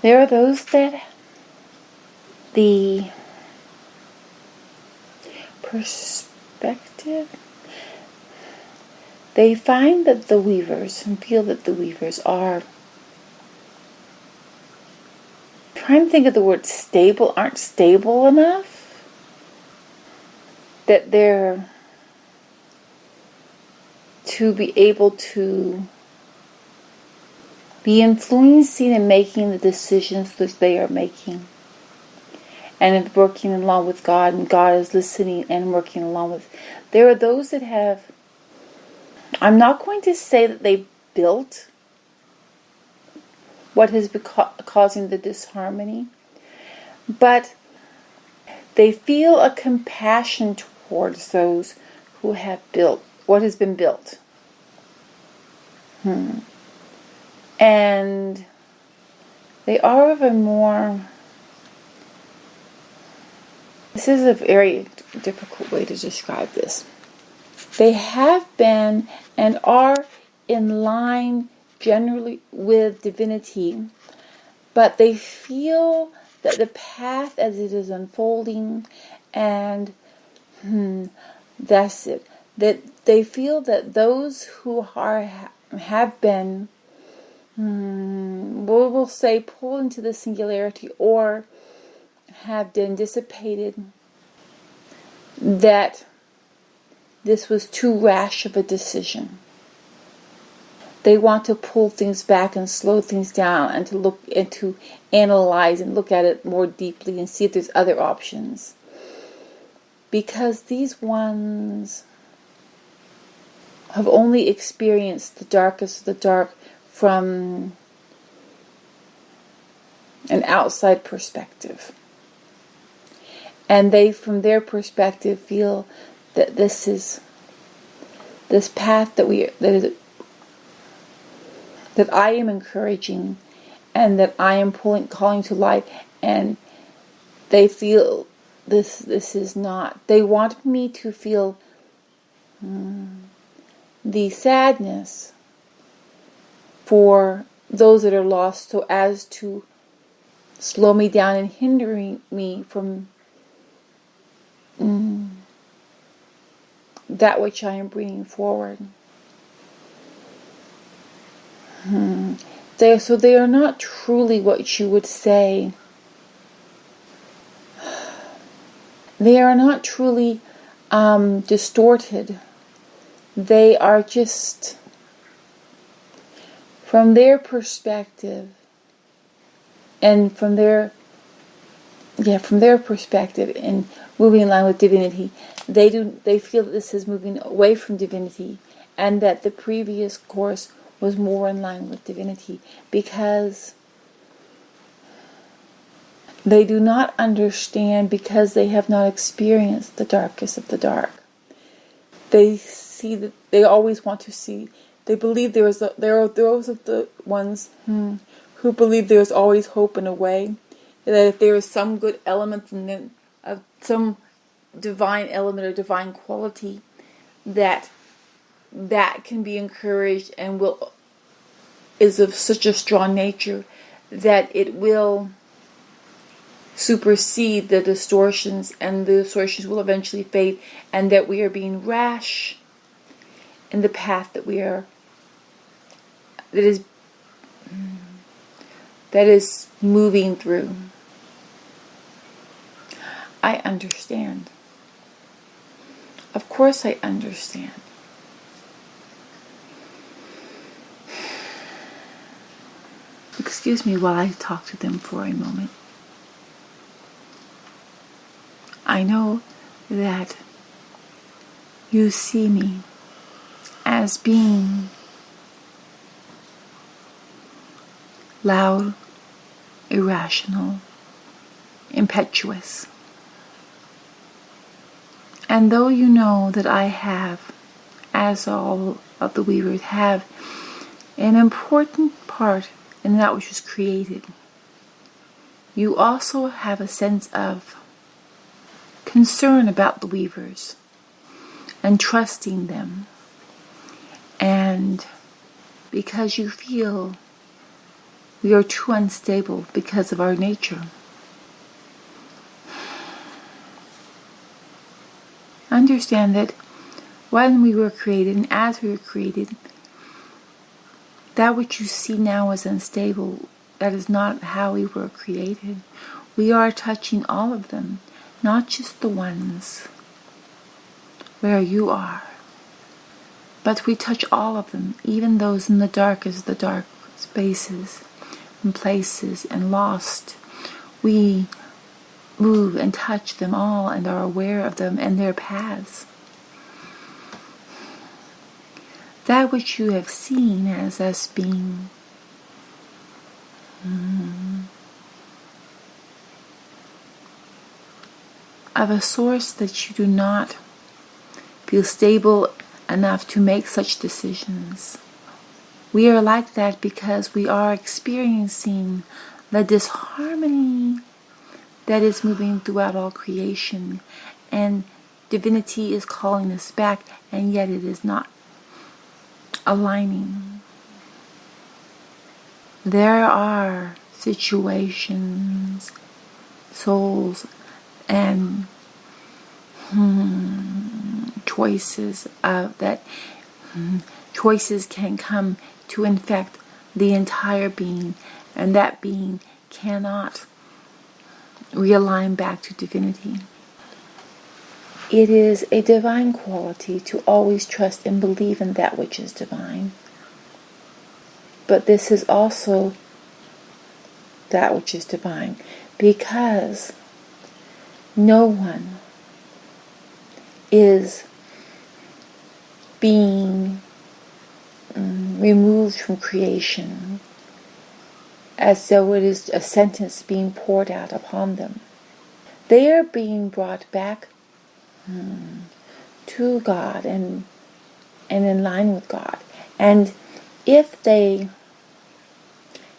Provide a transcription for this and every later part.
There are those that the perspective, they find that the weavers and feel that the weavers are, trying to think of the word stable, aren't stable enough, that they're to be able to be influencing and making the decisions that they are making, and working along with God, and God is listening and working along with. There are those that have, I'm not going to say that they built what has been causing the disharmony, but they feel a compassion towards those who have built what has been built. And they are of a more, this is a very difficult way to describe this. They have been and are in line generally with divinity, but they feel that the path as it is unfolding, and that's it. That they feel that those who have been, we'll say, pulled into the singularity, or have been dissipated, that this was too rash of a decision. They want to pull things back and slow things down, and to look and to analyze and look at it more deeply and see if there's other options. Because these ones have only experienced the darkest of the dark from an outside perspective. And they, from their perspective, feel that this path that I am encouraging, and that I am calling to light, and they feel this is not. They want me to feel the sadness for those that are lost, so as to slow me down and hindering me from that which I am bringing forward. So they are not truly what you would say. They are not truly distorted. They are just, from their perspective, and from their perspective, and moving in line with divinity, they feel that this is moving away from divinity, and that the previous course was more in line with divinity, because they do not understand, because they have not experienced the darkest of the dark. They see that they always want to see. They believe there are those of the ones who believe there is always hope in a way. That if there is some good element in them, some divine element or divine quality, that can be encouraged and is of such a strong nature that it will supersede the distortions, and the distortions will eventually fade, and that we are being rash in the path that is moving through. I understand. Of course I understand. Excuse me while I talk to them for a moment. I know that you see me as being loud, irrational, impetuous. And though you know that I have, as all of the weavers have, an important part in that which was created, you also have a sense of concern about the weavers and trusting them. And because you feel We are too unstable because of our nature. Understand that when we were created and as we were created, that which you see now as unstable, that is not how we were created. We are touching all of them, not just the ones where you are, but we touch all of them, even those in the darkest, the dark spaces and places and lost. We move and touch them all and are aware of them and their paths. That which you have seen as us being of a source that you do not feel stable enough to make such decisions. We are like that because we are experiencing the disharmony that is moving throughout all creation, and divinity is calling us back, and yet it is not aligning. There are situations, souls, and choices that choices can come to infect the entire being, and that being cannot realign back to divinity. It is a divine quality to always trust and believe in that which is divine. But this is also that which is divine, because no one is being removed from creation as though it is a sentence being poured out upon them. They are being brought back to God and in line with God. And if they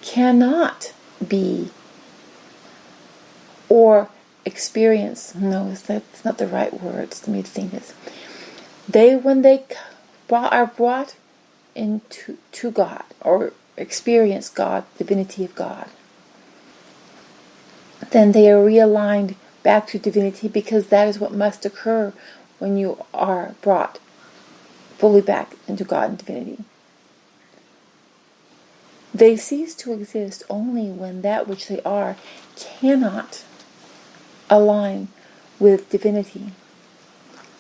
cannot be or experience, that's not the right words to me to think this. When they are brought into God or experience God, divinity of God, then they are realigned back to divinity, because that is what must occur when you are brought fully back into God and divinity. They cease to exist only when that which they are cannot align with divinity.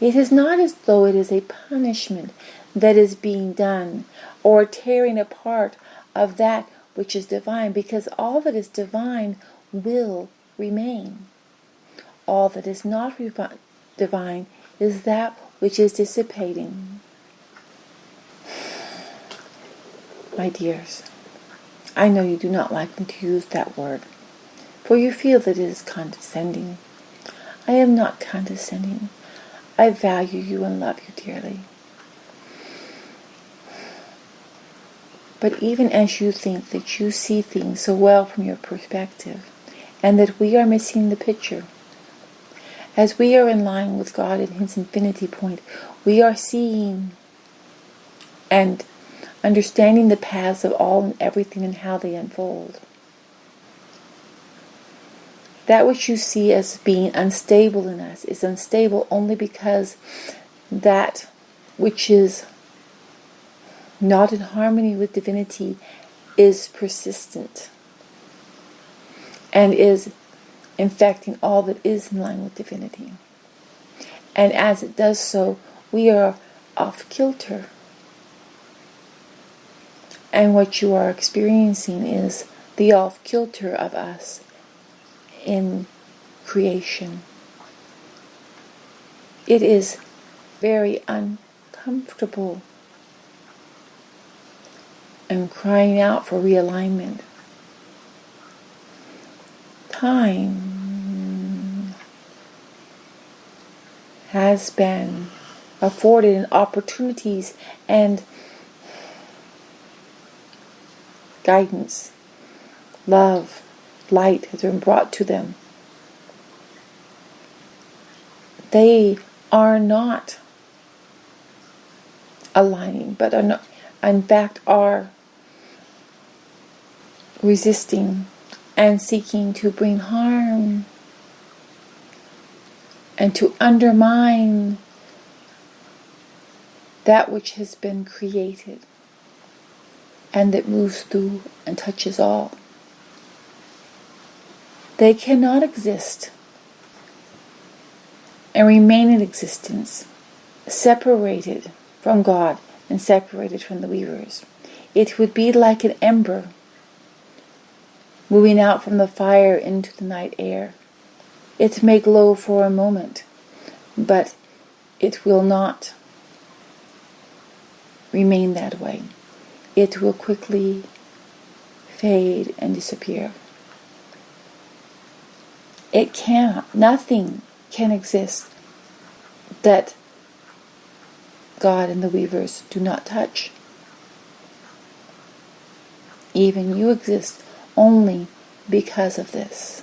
It is not as though it is a punishment that is being done or tearing apart of that which is divine, because all that is divine will remain. All that is not divine is that which is dissipating. My dears, I know you do not like me to use that word, for you feel that it is condescending. I am not condescending. I value you and love you dearly. But even as you think that you see things so well from your perspective, and that we are missing the picture, as we are in line with God in His infinity point, we are seeing and understanding the paths of all and everything and how they unfold. That which you see as being unstable in us is unstable only because that which is not in harmony with divinity is persistent and is infecting all that is in line with divinity. And as it does so, we are off kilter. And what you are experiencing is the off kilter of us in creation. It is very uncomfortable and crying out for realignment. Time has been afforded and opportunities and guidance, love, light has been brought to them. They are not aligning, but are not, in fact, are resisting and seeking to bring harm and to undermine that which has been created and that moves through and touches all. They cannot exist and remain in existence separated from God and separated from the weavers. It would be like an ember moving out from the fire into the night air. It may glow for a moment, but it will not remain that way. It will quickly fade and disappear. It cannot, nothing can exist that God and the weavers do not touch. Even you exist only because of this.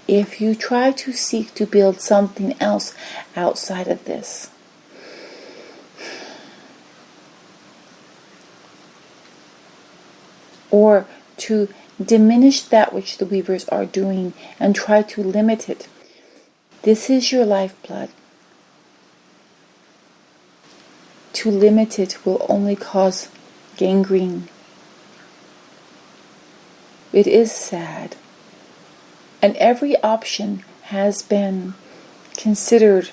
If you try to seek to build something else outside of this, or to diminish that which the weavers are doing and try to limit it, this is your lifeblood. To limit it will only cause gangrene. It is sad. And every option has been considered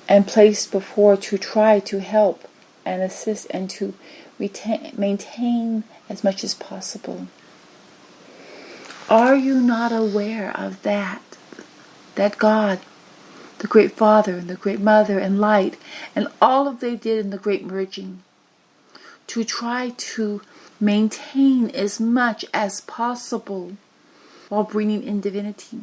and placed before to try to help and assist and to maintain as much as possible. Are you not aware of that? That God, the Great Father and the Great Mother and Light, and all of they did in the Great Merging, to try to maintain as much as possible while bringing in divinity.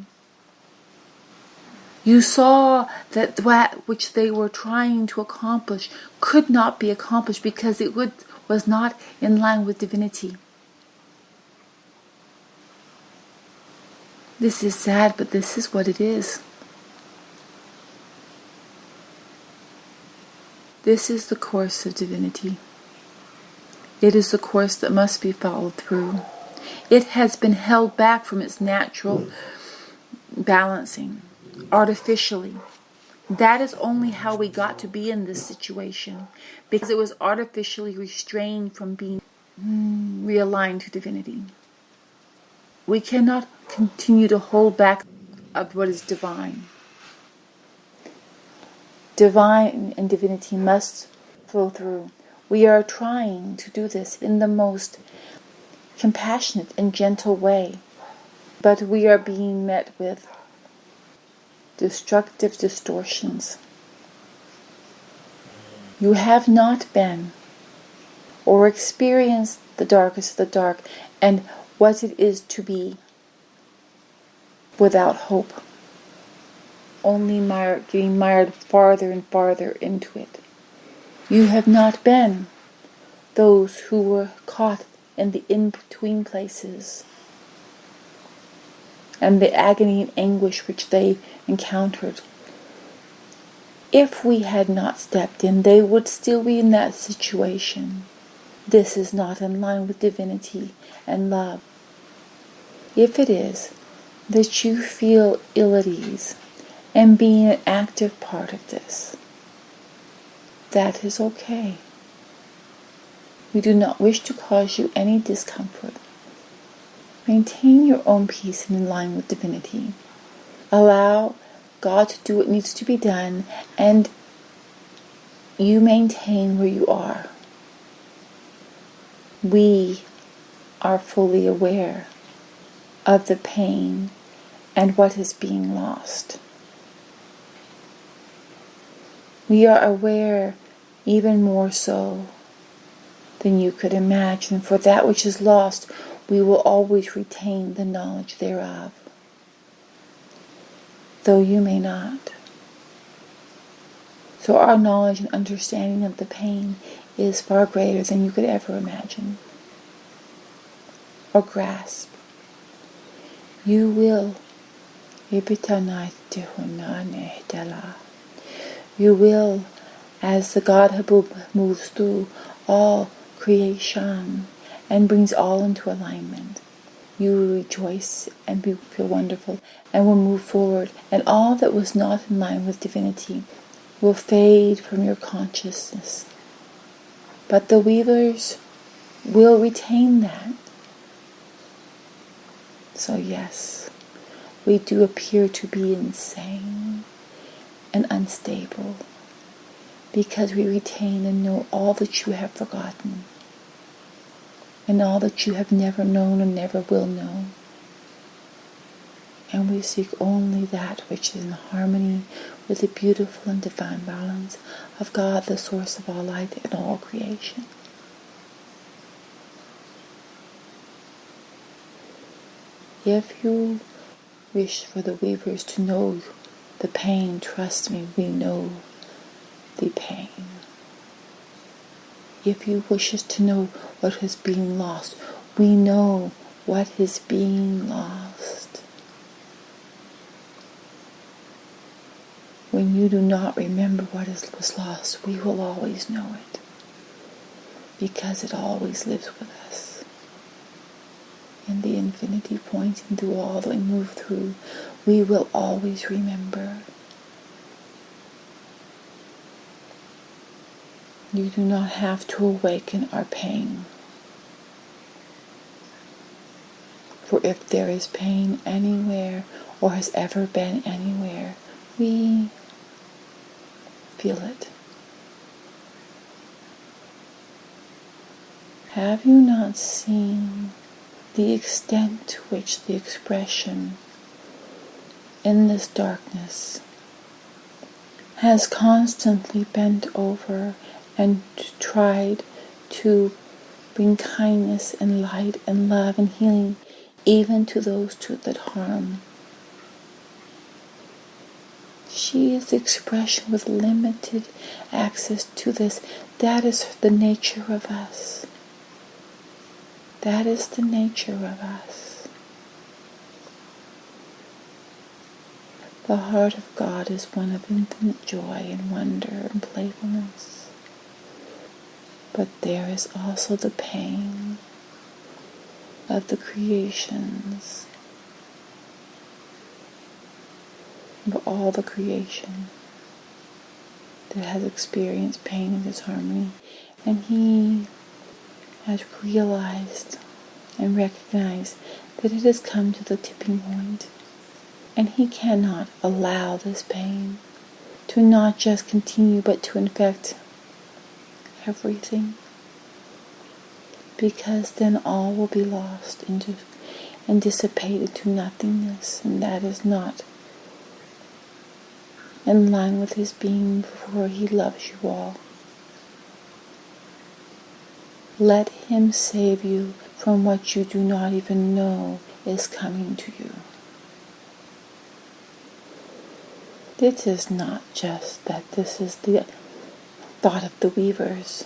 You saw that which they were trying to accomplish could not be accomplished because it was not in line with divinity. This is sad, but this is what it is. This is the course of divinity. It is the course that must be followed through. It has been held back from its natural balancing, artificially. That is only how we got to be in this situation, because it was artificially restrained from being realigned to divinity. We cannot continue to hold back of what is divine. Divine and divinity must flow through. We are trying to do this in the most compassionate and gentle way, but we are being met with destructive distortions. You have not been or experienced the darkest of the dark and what it is to be without hope, only getting mired farther and farther into it. You have not been those who were caught in the in-between places and the agony and anguish which they encountered. If we had not stepped in, they would still be in that situation. This is not in line with divinity and love. If it is that you feel ill at ease and being an active part of this, that is okay. We do not wish to cause you any discomfort. Maintain your own peace and in line with divinity. Allow God to do what needs to be done, and you maintain where you are. We are fully aware of the pain and what is being lost. We are aware even more so than you could imagine. For that which is lost, we will always retain the knowledge thereof, though you may not. So our knowledge and understanding of the pain is far greater than you could ever imagine or grasp. You will. You will, as the God Habub moves through all creation and brings all into alignment, you will rejoice and feel wonderful and will move forward. And all that was not in line with divinity will fade from your consciousness. But the weavers will retain that. So yes, we do appear to be insane and unstable because we retain and know all that you have forgotten and all that you have never known and never will know. And we seek only that which is in harmony with the beautiful and divine balance of God, the source of all light and all creation. If you wish for the weavers to know the pain, trust me, we know the pain. If you wish us to know what is being lost, we know what is being lost. When you do not remember what was lost, we will always know it, because it always lives with us. In the infinity point and through all that we move through, we will always remember. You do not have to awaken our pain. For if there is pain anywhere, or has ever been anywhere, we feel it. Have you not seen the extent to which the expression in this darkness has constantly bent over and tried to bring kindness and light and love and healing even to those that harm? She is the expression with limited access to this. That is the nature of us. That is the nature of us. The heart of God is one of infinite joy and wonder and playfulness. But there is also the pain of the creations, of all the creation that has experienced pain and disharmony. And he has realized and recognized that it has come to the tipping point, and he cannot allow this pain to not just continue but to infect everything, because then all will be lost and dissipate into nothingness, and that is not in line with his being, for he loves you all. Let him save you from what you do not even know is coming to you. It is not just that this is the thought of the weavers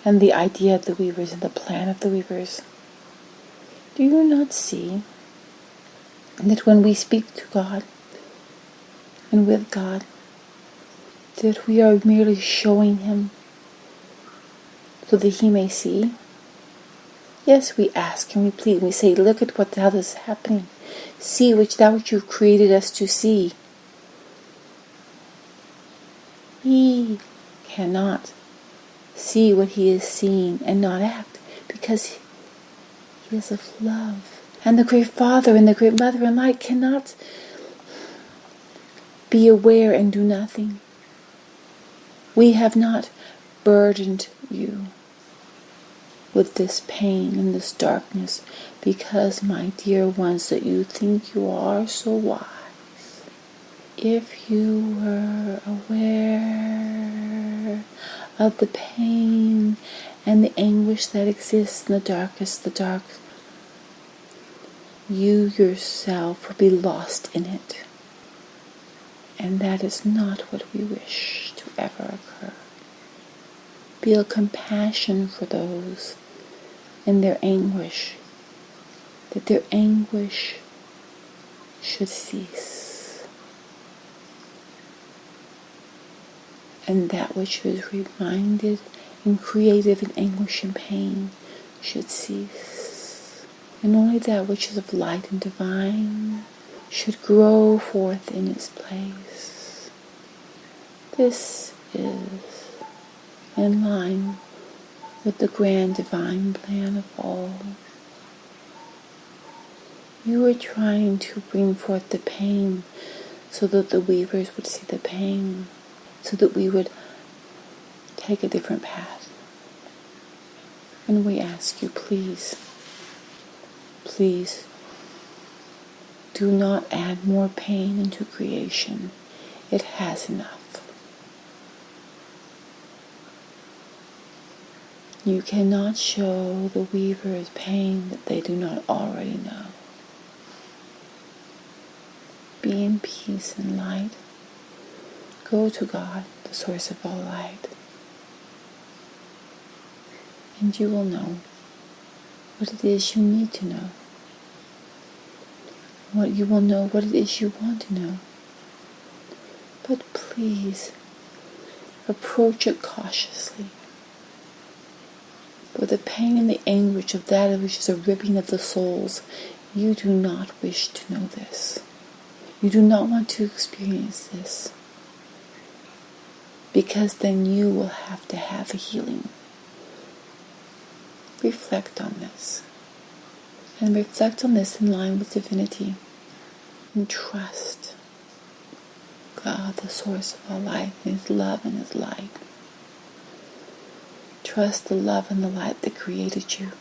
and the idea of the weavers and the plan of the weavers. Do you not see that when we speak to God and with God, that we are merely showing him so that he may see? Yes, we ask and we plead and we say, look at how this is happening. See that which you've created us to see. He cannot see what he is seeing and not act, because he is of love. And the great Father and the great Mother in light cannot be aware and do nothing. We have not burdened you with this pain and this darkness, because, my dear ones, that you think you are so wise. If you were aware of the pain and the anguish that exists in the darkest, the dark, you yourself will be lost in it. And that is not what we wish to ever occur. Feel compassion for those in their anguish, that their anguish should cease. And that which was reminded and creative in anguish and pain should cease. and only that which is of light and divine should grow forth in its place. This is in line with the grand divine plan of all. You are trying to bring forth the pain so that the weavers would see the pain, so that we would take a different path. And we ask you, please, please, do not add more pain into creation. It has enough. You cannot show the weavers pain that they do not already know. Be in peace and light. Go to God, the source of all light. And you will know what it is you need to know. You will know what it is you want to know. But please, approach it cautiously. For the pain and the anguish of that which is a ripping of the souls, you do not wish to know this. You do not want to experience this. Because then you will have to have a healing. Reflect on this. And reflect on this in line with divinity. And trust God, the source of all life, and His love and His light. Trust the love and the light that created you.